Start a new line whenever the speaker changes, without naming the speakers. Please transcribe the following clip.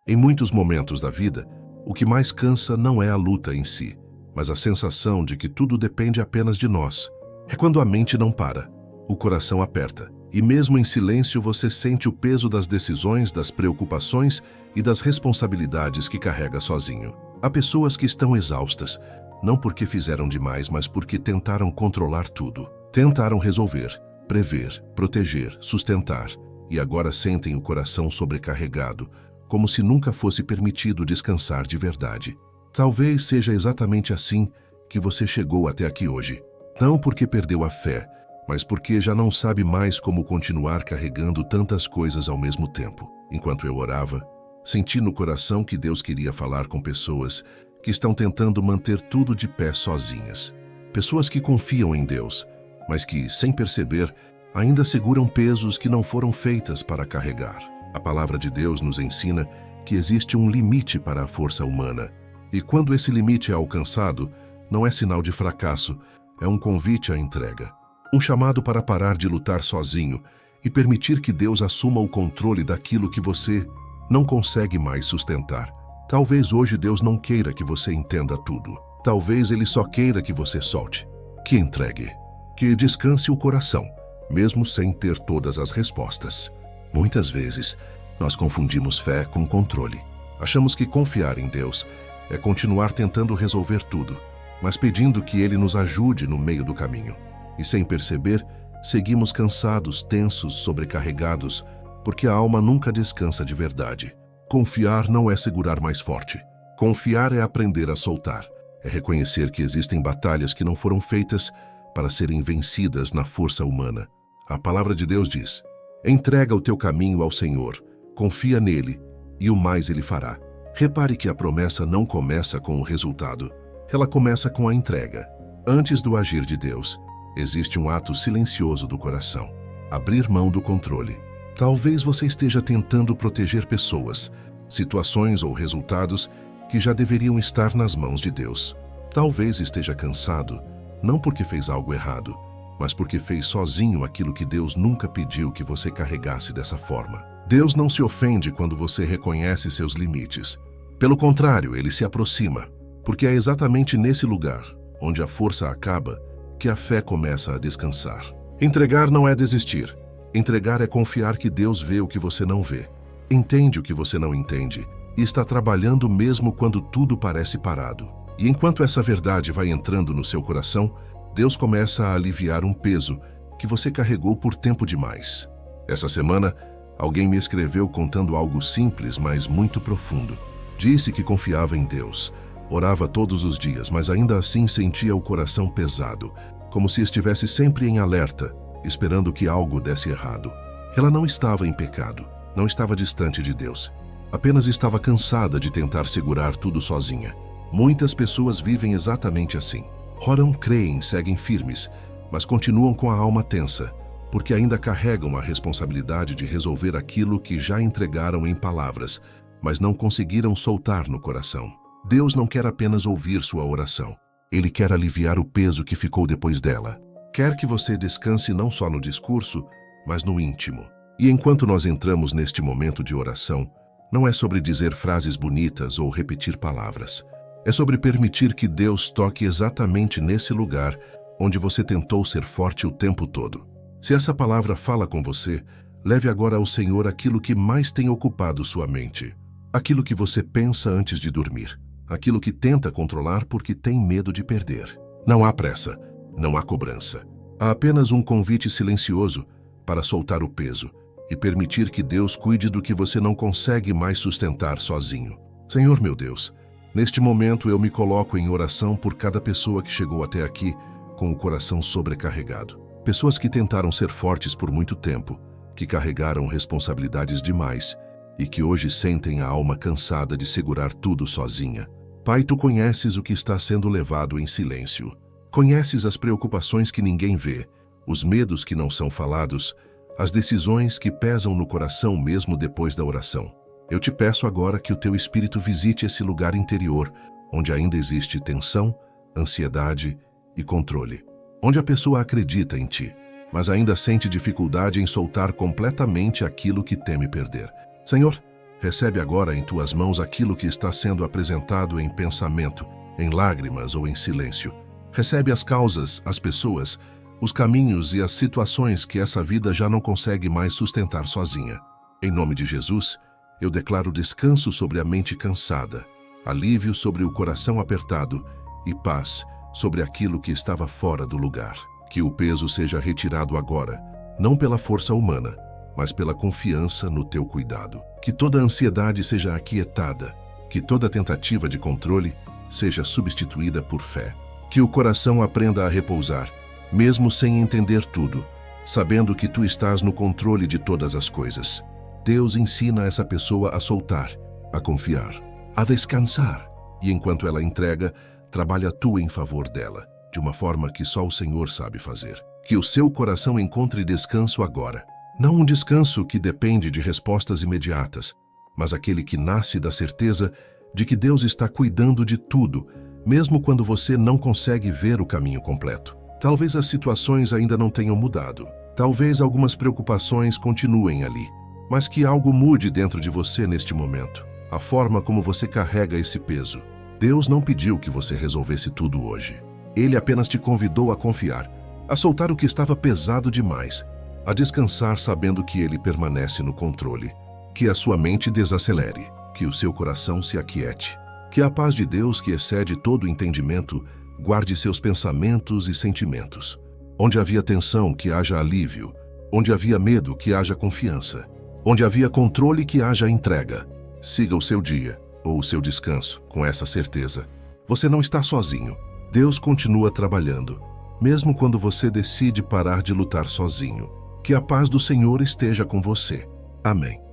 Em muitos momentos da vida, o que mais cansa não é a luta em si, mas a sensação de que tudo depende apenas de nós. É quando a mente não para, o coração aperta, e mesmo em silêncio você sente o peso das decisões, das preocupações e das responsabilidades que carrega sozinho. Há pessoas que estão exaustas, não porque fizeram demais, mas porque tentaram controlar tudo. Tentaram resolver, prever, proteger, sustentar, e agora sentem o coração sobrecarregado, como se nunca fosse permitido descansar de verdade. Talvez seja exatamente assim que você chegou até aqui hoje. Não porque perdeu a fé, mas porque já não sabe mais como continuar carregando tantas coisas ao mesmo tempo. Enquanto eu orava, senti no coração que Deus queria falar com pessoas que estão tentando manter tudo de pé sozinhas. Pessoas que confiam em Deus, mas que, sem perceber, ainda seguram pesos que não foram feitas para carregar. A palavra de Deus nos ensina que existe um limite para a força humana. E quando esse limite é alcançado, não é sinal de fracasso, é um convite à entrega. Um chamado para parar de lutar sozinho e permitir que Deus assuma o controle daquilo que você não consegue mais sustentar. Talvez hoje Deus não queira que você entenda tudo. Talvez Ele só queira que você solte, que entregue, que descanse o coração, mesmo sem ter todas as respostas. Muitas vezes, nós confundimos fé com controle. Achamos que confiar em Deus é continuar tentando resolver tudo, mas pedindo que Ele nos ajude no meio do caminho. E sem perceber, seguimos cansados, tensos, sobrecarregados, porque a alma nunca descansa de verdade. Confiar não é segurar mais forte. Confiar é aprender a soltar. É reconhecer que existem batalhas que não foram feitas para serem vencidas na força humana. A palavra de Deus diz: entrega o teu caminho ao Senhor, confia nele, e o mais Ele fará. Repare que a promessa não começa com o resultado. Ela começa com a entrega. Antes do agir de Deus, existe um ato silencioso do coração: abrir mão do controle. Talvez você esteja tentando proteger pessoas, situações ou resultados que já deveriam estar nas mãos de Deus. Talvez esteja cansado, não porque fez algo errado, mas porque fez sozinho aquilo que Deus nunca pediu que você carregasse dessa forma. Deus não se ofende quando você reconhece seus limites. Pelo contrário, Ele se aproxima, porque é exatamente nesse lugar, onde a força acaba, que a fé começa a descansar. Entregar não é desistir. Entregar é confiar que Deus vê o que você não vê, entende o que você não entende e está trabalhando mesmo quando tudo parece parado. E enquanto essa verdade vai entrando no seu coração, Deus começa a aliviar um peso que você carregou por tempo demais. Essa semana, alguém me escreveu contando algo simples, mas muito profundo. Disse que confiava em Deus, orava todos os dias, mas ainda assim sentia o coração pesado, como se estivesse sempre em alerta, esperando que algo desse errado. Ela não estava em pecado, não estava distante de Deus. Apenas estava cansada de tentar segurar tudo sozinha. Muitas pessoas vivem exatamente assim. Oram, creem, seguem firmes, mas continuam com a alma tensa, porque ainda carregam a responsabilidade de resolver aquilo que já entregaram em palavras, mas não conseguiram soltar no coração. Deus não quer apenas ouvir sua oração. Ele quer aliviar o peso que ficou depois dela. Quer que você descanse não só no discurso, mas no íntimo. E enquanto nós entramos neste momento de oração, não é sobre dizer frases bonitas ou repetir palavras. É sobre permitir que Deus toque exatamente nesse lugar onde você tentou ser forte o tempo todo. Se essa palavra fala com você, leve agora ao Senhor aquilo que mais tem ocupado sua mente. Aquilo que você pensa antes de dormir. Aquilo que tenta controlar porque tem medo de perder. Não há pressa. Não há cobrança. Há apenas um convite silencioso para soltar o peso e permitir que Deus cuide do que você não consegue mais sustentar sozinho. Senhor meu Deus, neste momento eu me coloco em oração por cada pessoa que chegou até aqui com o coração sobrecarregado. Pessoas que tentaram ser fortes por muito tempo, que carregaram responsabilidades demais e que hoje sentem a alma cansada de segurar tudo sozinha. Pai, Tu conheces o que está sendo levado em silêncio. Conheces as preocupações que ninguém vê, os medos que não são falados, as decisões que pesam no coração mesmo depois da oração. Eu te peço agora que o Teu Espírito visite esse lugar interior, onde ainda existe tensão, ansiedade e controle. Onde a pessoa acredita em Ti, mas ainda sente dificuldade em soltar completamente aquilo que teme perder. Senhor, Recebe agora em tuas mãos aquilo que está sendo apresentado em pensamento, em lágrimas ou em silêncio. Recebe as causas, as pessoas, os caminhos e as situações que essa vida já não consegue mais sustentar sozinha. Em nome de Jesus, eu declaro descanso sobre a mente cansada, alívio sobre o coração apertado e paz sobre aquilo que estava fora do lugar. Que o peso seja retirado agora, não pela força humana, mas pela confiança no teu cuidado. Que toda ansiedade seja aquietada, que toda tentativa de controle seja substituída por fé. Que o coração aprenda a repousar, mesmo sem entender tudo, sabendo que tu estás no controle de todas as coisas. Deus ensina essa pessoa a soltar, a confiar, a descansar, e enquanto ela entrega, trabalha tu em favor dela, de uma forma que só o Senhor sabe fazer. Que o seu coração encontre descanso agora. Não um descanso que depende de respostas imediatas, mas aquele que nasce da certeza de que Deus está cuidando de tudo, mesmo quando você não consegue ver o caminho completo. Talvez as situações ainda não tenham mudado. Talvez algumas preocupações continuem ali, mas que algo mude dentro de você neste momento. A forma como você carrega esse peso. Deus não pediu que você resolvesse tudo hoje. Ele apenas te convidou a confiar, a soltar o que estava pesado demais, a descansar sabendo que Ele permanece no controle. Que a sua mente desacelere, que o seu coração se aquiete, que a paz de Deus, que excede todo o entendimento, guarde seus pensamentos e sentimentos. Onde havia tensão, que haja alívio. Onde havia medo, que haja confiança. Onde havia controle, que haja entrega. Siga o seu dia, ou o seu descanso, com essa certeza. Você não está sozinho. Deus continua trabalhando, mesmo quando você decide parar de lutar sozinho. Que a paz do Senhor esteja com você. Amém.